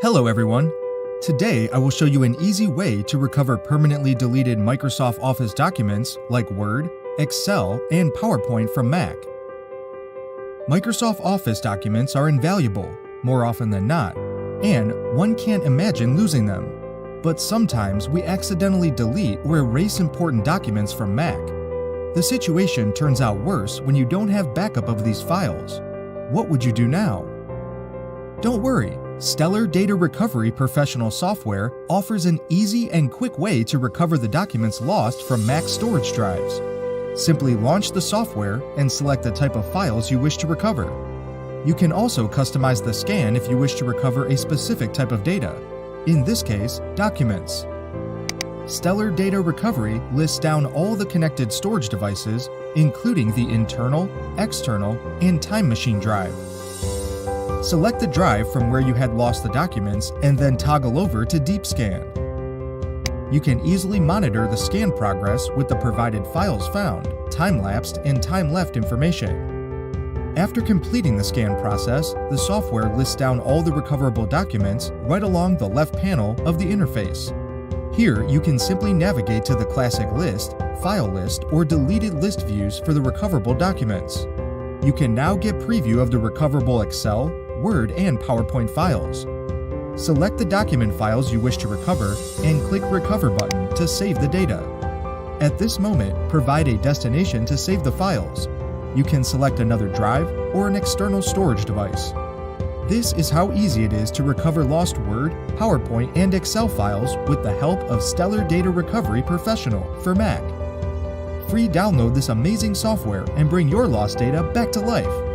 Hello everyone! Today I will show you an easy way to recover permanently deleted Microsoft Office documents like Word, Excel, and PowerPoint from Mac. Microsoft Office documents are invaluable, more often than not, and one can't imagine losing them. But sometimes we accidentally delete or erase important documents from Mac. The situation turns out worse when you don't have backup of these files. What would you do now? Don't worry, Stellar Data Recovery Professional software offers an easy and quick way to recover the documents lost from Mac storage drives. Simply launch the software and select the type of files you wish to recover. You can also customize the scan if you wish to recover a specific type of data, in this case, documents. Stellar Data Recovery lists down all the connected storage devices, including the internal, external, and Time Machine drive. Select the drive from where you had lost the documents and then toggle over to Deep Scan. You can easily monitor the scan progress with the provided files found, time-lapsed, and time-left information. After completing the scan process, the software lists down all the recoverable documents right along the left panel of the interface. Here, you can simply navigate to the classic list, file list, or deleted list views for the recoverable documents. You can now get preview of the recoverable Excel, Word, and PowerPoint files. Select the document files you wish to recover and click Recover button to save the data. At this moment, provide a destination to save the files. You can select another drive or an external storage device. This is how easy it is to recover lost Word, PowerPoint, and Excel files with the help of Stellar Data Recovery Professional for Mac. Free download this amazing software and bring your lost data back to life.